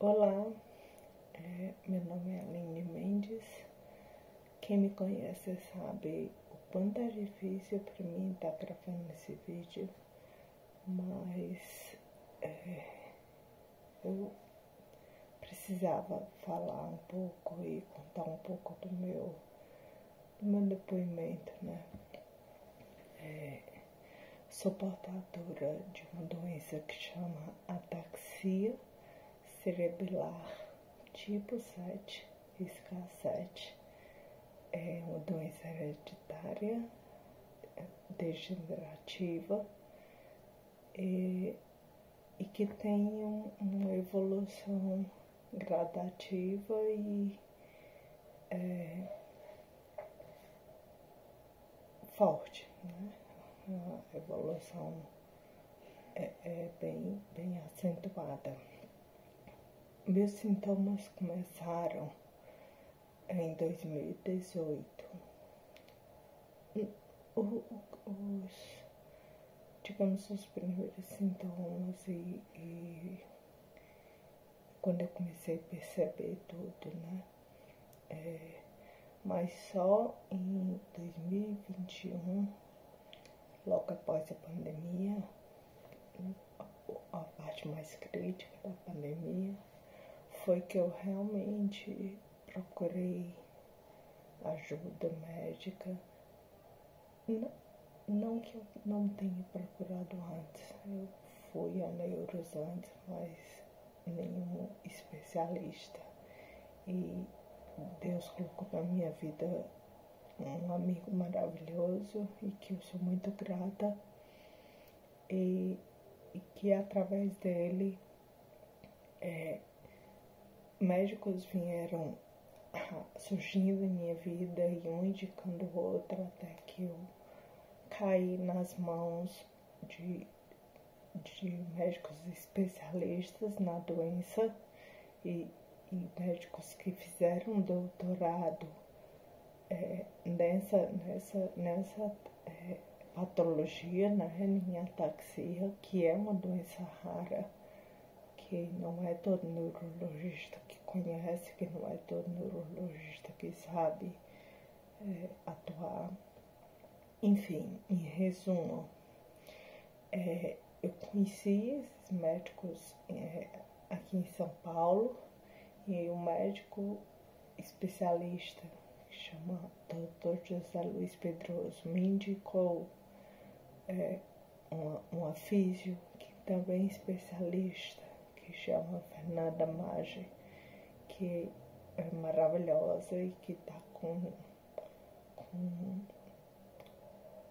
Olá, meu nome é Aline Mendes. Quem me conhece sabe o quanto é difícil para mim estar gravando esse vídeo, mas eu precisava falar um pouco e contar um pouco do meu depoimento, né? Sou portadora de uma doença que chama ataxia cerebelar tipo 7, SK7. É uma doença hereditária, degenerativa e que tem uma evolução gradativa e forte, né? A evolução é bem acentuada. Meus sintomas começaram em 2018. Os primeiros sintomas e quando eu comecei a perceber tudo, né? Mas só em 2021, logo após a pandemia, a parte mais crítica da pandemia, foi que eu realmente procurei ajuda médica. Não que eu não tenha procurado antes, eu fui a neuros antes, mas nenhum especialista. E Deus colocou na minha vida um amigo maravilhoso e que eu sou muito grata, e que através dele médicos vieram surgindo em minha vida e um indicando o outro, até que eu caí nas mãos de médicos especialistas na doença e médicos que fizeram doutorado nessa patologia, né, em ataxia, que é uma doença rara, que não é todo neurologista que conhece, que não é todo neurologista que sabe atuar. Enfim, em resumo, eu conheci esses médicos aqui em São Paulo, e um médico especialista que chama Dr. José Luiz Pedroso me indicou uma físio que também é especialista, que chama Fernanda Maggi, que é maravilhosa e que está com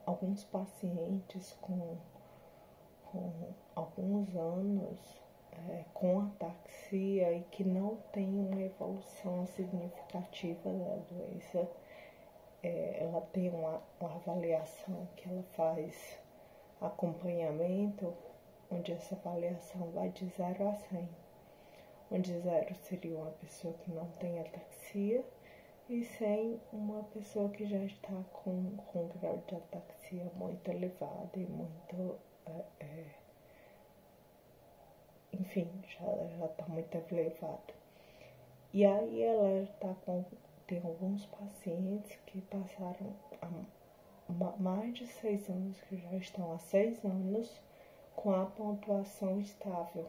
alguns pacientes com alguns anos com ataxia e que não tem uma evolução significativa da doença. Ela tem uma avaliação que ela faz acompanhamento, onde essa avaliação vai de 0 a 100, onde 0 seria uma pessoa que não tem ataxia e 100 uma pessoa que já está com um grau de ataxia muito elevado e muito, enfim, já está muito elevado. E aí ela tem alguns pacientes que passaram mais de 6 anos, que já estão há 6 anos com a pontuação estável.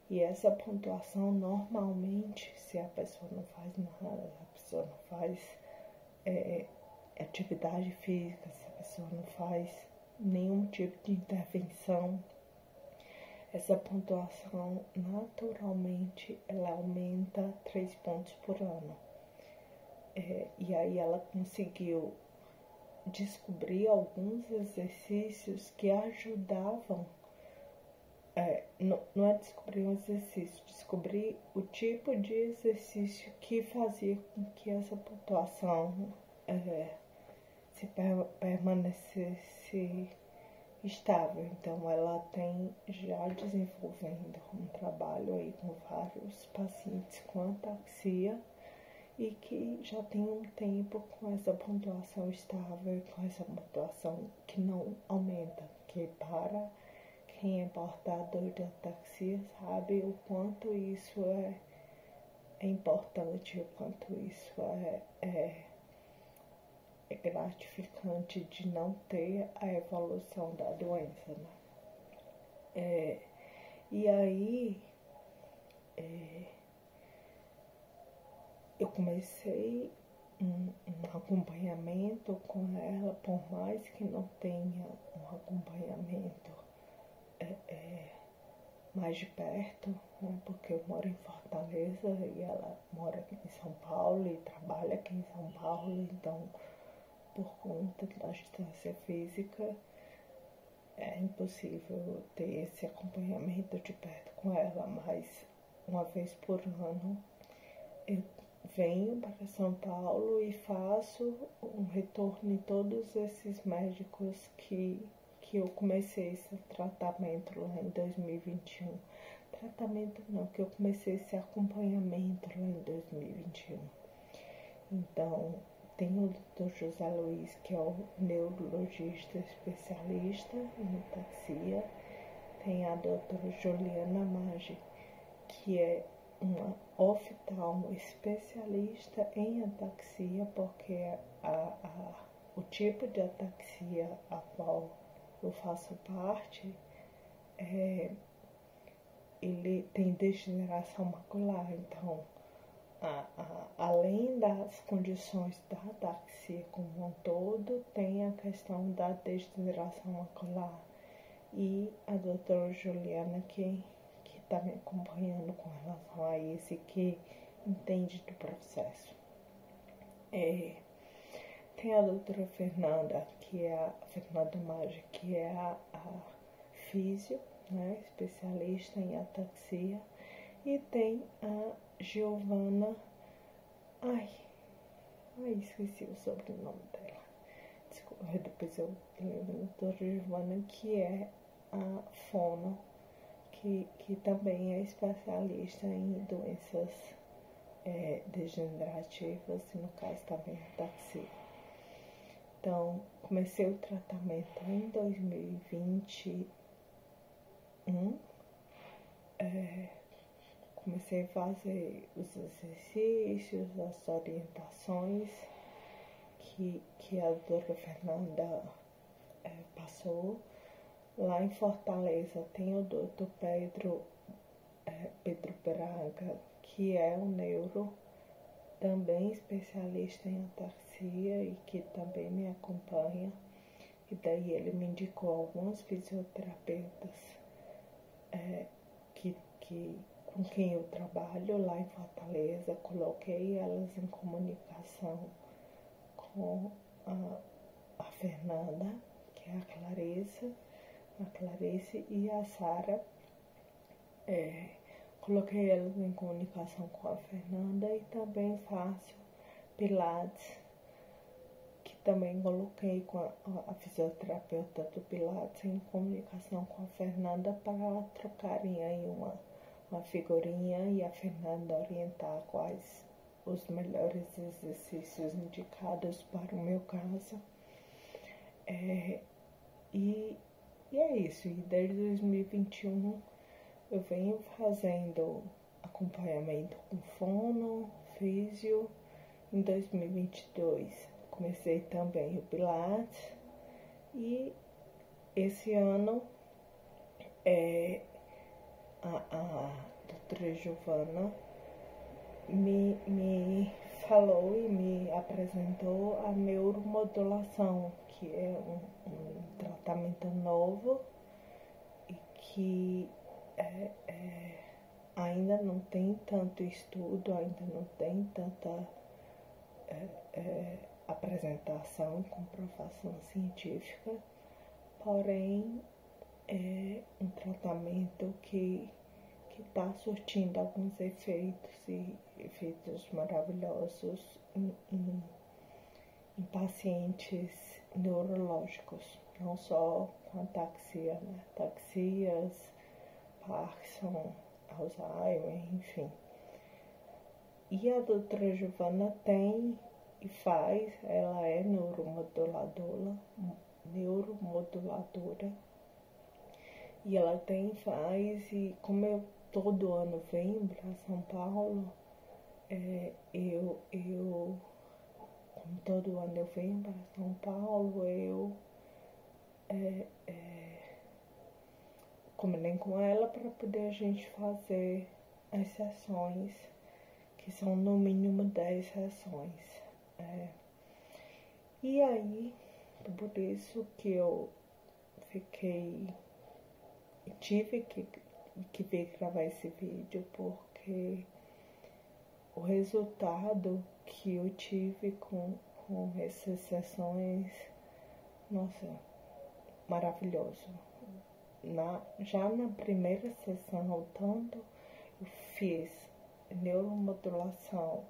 E essa pontuação, normalmente, se a pessoa não faz nada, a pessoa não faz atividade física, se a pessoa não faz nenhum tipo de intervenção, essa pontuação, naturalmente, ela aumenta 3 pontos por ano. E aí ela conseguiu descobrir alguns exercícios que ajudavam. Não é descobrir um exercício, descobrir o tipo de exercício que fazia com que essa pontuação se permanecesse estável. Então ela tem já desenvolvendo um trabalho aí com vários pacientes com ataxia e que já tem um tempo com essa pontuação estável e com essa pontuação que não aumenta, que quem é portador de ataxia sabe o quanto isso é importante, o quanto isso é gratificante de não ter a evolução da doença, né? E aí eu comecei um acompanhamento com ela, por mais que não tenha um acompanhamento mais de perto, né? Porque eu moro em Fortaleza e ela mora aqui em São Paulo e trabalha aqui em São Paulo, então por conta da distância física é impossível ter esse acompanhamento de perto com ela, mas uma vez por ano eu venho para São Paulo e faço um retorno em todos esses médicos que eu comecei esse tratamento lá em 2021. Tratamento não, que eu comecei esse acompanhamento lá em 2021. Então, tem o Dr. José Luiz, que é o neurologista especialista em ataxia. Tem a doutora Juliana Maggi, que é uma oftalmo especialista em ataxia, porque o tipo de ataxia a qual eu faço parte, ele tem degeneração macular. Então, além das condições da ataxia como um todo, tem a questão da degeneração macular. E a doutora Juliana, que está me acompanhando com relação a isso, que entende do processo. Tem a doutora Fernanda, que é a Fernanda Maggi, que é a físio, né, especialista em ataxia. E tem a Giovana, esqueci o sobrenome dela. Desculpa, depois eu lembro. A doutora Giovana, que é a fono, que também é especialista em doenças degenerativas, e no caso também ataxia. Então, comecei o tratamento em 2021. Comecei a fazer os exercícios, as orientações que a doutora Fernanda passou. Lá em Fortaleza tem o doutor Pedro Braga, que é um neuro, também especialista em ataxia e que também me acompanha. E daí ele me indicou alguns fisioterapeutas com quem eu trabalho lá em Fortaleza. Coloquei elas em comunicação com a Fernanda, que é a Clarice e a Sara. Coloquei elas em comunicação com a Fernanda e também faço Pilates, que também coloquei com a fisioterapeuta do Pilates em comunicação com a Fernanda para trocarem aí uma figurinha e a Fernanda orientar quais os melhores exercícios indicados para o meu caso. E é isso. E desde 2021 eu venho fazendo acompanhamento com fono, físio. Em 2022 comecei também o Pilates. E esse ano a doutora Giovana me falou e me apresentou a neuromodulação, que é um tratamento novo e que ainda não tem tanto estudo, ainda não tem tanta apresentação, comprovação científica, porém é um tratamento que está surtindo alguns efeitos e efeitos maravilhosos em pacientes neurológicos, não só com ataxia, né? Ataxias, Parkinson, Alzheimer, enfim. E a doutora Giovana tem e faz, ela é neuromoduladora, E ela faz, e como eu todo ano venho para São Paulo, como todo ano eu venho para São Paulo, eu combinei com ela para poder a gente fazer as sessões, que são no mínimo 10 sessões. E aí, por isso que eu tive que vir gravar esse vídeo, porque o resultado que eu tive com essas sessões, nossa, maravilhoso. Já na primeira sessão, tanto eu fiz neuromodulação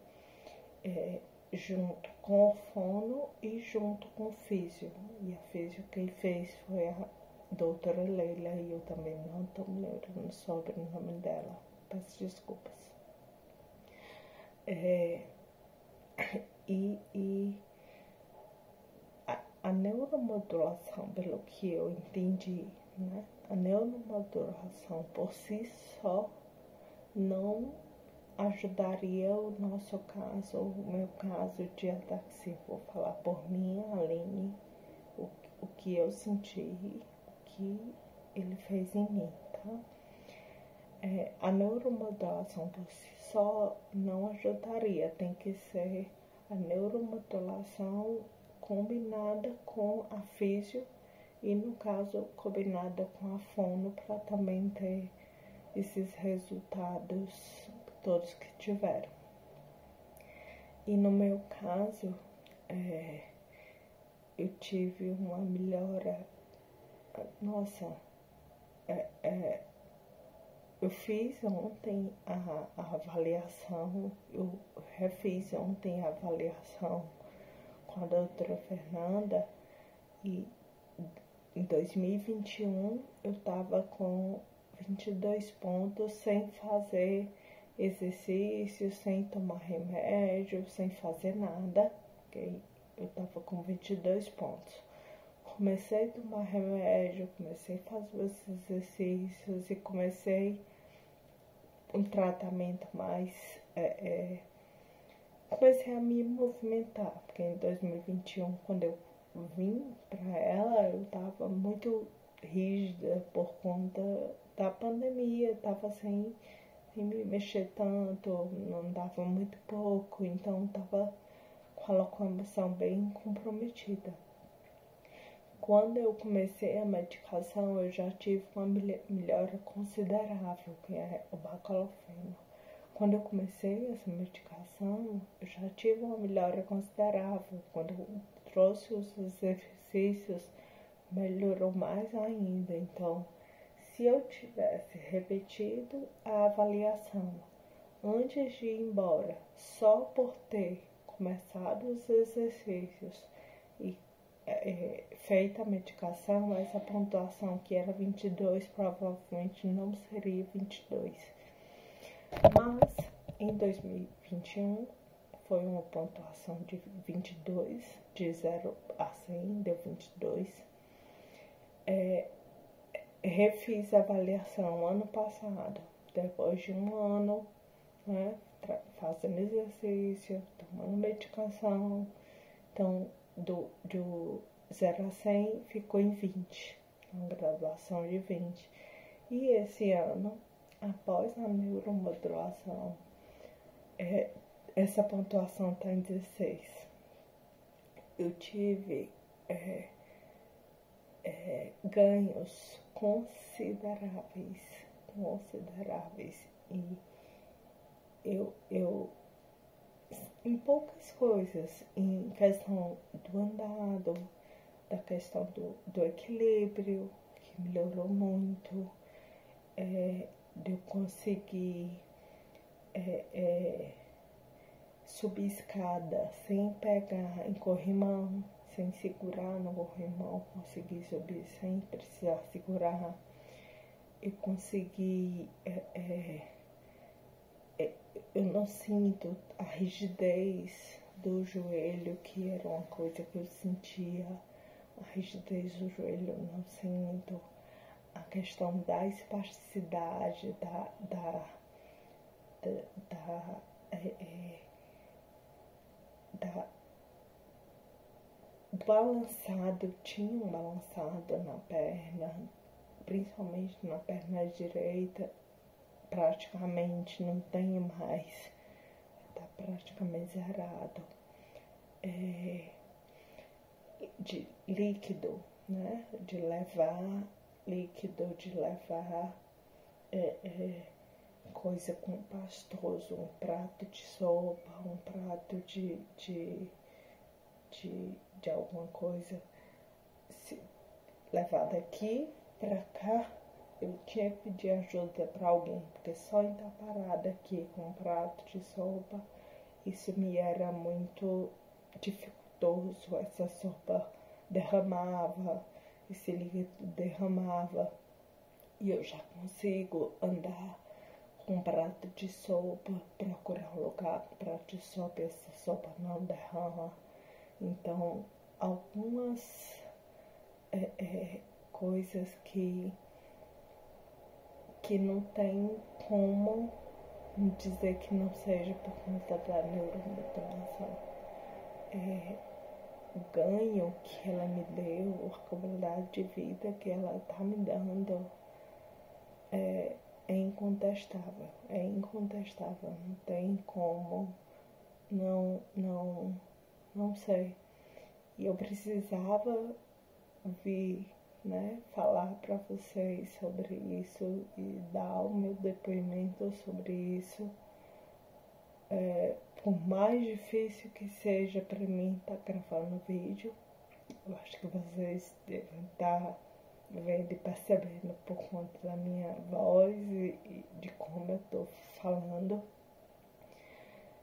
junto com o fono e junto com o físio. E a físio quem fez foi a doutora Leila, e eu também não estou me lembrando o sobrenome dela. Peço desculpas. A neuromodulação, pelo que eu entendi, né? A neuromodulação por si só não ajudaria o nosso caso, o meu caso de ataxia. Vou falar por mim, Aline, o que eu senti, o que ele fez em mim, tá? A neuromodulação por si só não ajudaria, tem que ser a neuromodulação combinada com a físio e, no caso, combinada com a fono, para também ter esses resultados todos que tiveram. E no meu caso, eu tive uma melhora. Nossa, eu fiz ontem a avaliação, eu refiz ontem a avaliação com a doutora Fernanda, e em 2021 eu estava com 22 pontos, sem fazer exercício, sem tomar remédio, sem fazer nada, okay? Eu estava com 22 pontos. Comecei a tomar remédio, comecei a fazer os exercícios e comecei um tratamento mais... comecei a me movimentar, porque em 2021, quando eu vim para ela, eu estava muito rígida por conta da pandemia, estava sem me mexer tanto, não dava muito pouco, então estava com a locomoção bem comprometida. Quando eu comecei a medicação, eu já tive uma melhora considerável, que é o baclofeno. Quando eu comecei essa medicação, eu já tive uma melhora considerável. Quando eu trouxe os exercícios, melhorou mais ainda. Então, se eu tivesse repetido a avaliação antes de ir embora, só por ter começado os exercícios e feita a medicação, essa pontuação que era 22 provavelmente não seria 22. Mas em 2021 foi uma pontuação de 22, de 0 a 100 deu 22. Refiz a avaliação ano passado, depois de um ano, né, fazendo exercício, tomando medicação. Então, do 0 a 100 ficou em 20, uma graduação de 20. E esse ano, após a neuromodulação, essa pontuação está em 16. Eu tive ganhos consideráveis, e eu em poucas coisas, em questão do andado, da questão do equilíbrio, que melhorou muito, de eu conseguir subir escada sem pegar em corrimão, sem segurar no corrimão, consegui subir sem precisar segurar. Eu consegui... eu não sinto a rigidez do joelho, que era uma coisa que eu sentia. A rigidez do joelho eu não sinto. A questão da espasticidade, da balançado, eu tinha um balançado na perna, principalmente na perna direita, praticamente não tenho mais, tá praticamente zerado. De líquido, né? De levar líquido, de levar coisa com pastoso, um prato de sopa, um prato de alguma coisa, se levar daqui pra cá, eu tinha que pedir ajuda pra alguém, porque só em estar parada aqui com um prato de sopa, isso me era muito dificultoso. Essa sopa derramava, esse líquido derramava, e eu já consigo andar com um prato de sopa, procurar um lugar com prato de sopa, e essa sopa não derrama. Então, algumas coisas que não tem como dizer que não seja por conta da neuromodulação. O ganho que ela me deu, a qualidade de vida que ela está me dando é incontestável. É incontestável. Não tem como não sei. E eu precisava vir, né, falar para vocês sobre isso e dar o meu depoimento sobre isso. Por mais difícil que seja para mim estar gravando vídeo, eu acho que vocês devem estar vendo e percebendo por conta da minha voz e de como eu estou falando.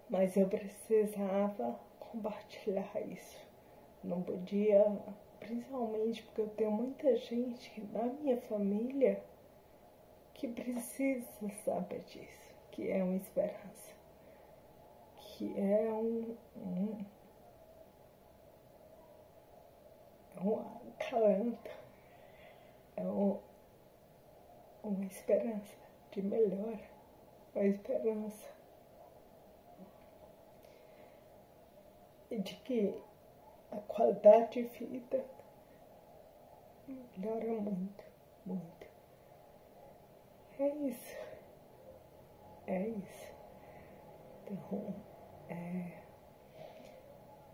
Mas eu precisava compartilhar isso. Não podia, principalmente porque eu tenho muita gente na minha família que precisa saber disso, que é uma esperança, que é um acalanto, é uma esperança de melhora, uma esperança de que a qualidade de vida melhora muito, muito. É isso. Então,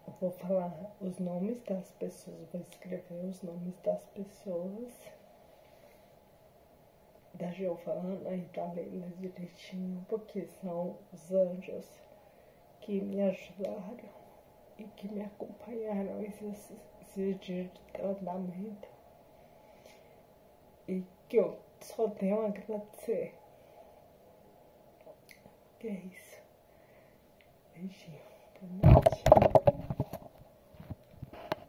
eu vou falar os nomes das pessoas, vou escrever os nomes das pessoas, da Giovana e da Leila direitinho, porque são os anjos que me ajudaram e que me acompanharam esses dias de tratamento, e que eu só tenho a agradecer. Que é isso. Beijinho. Boa noite.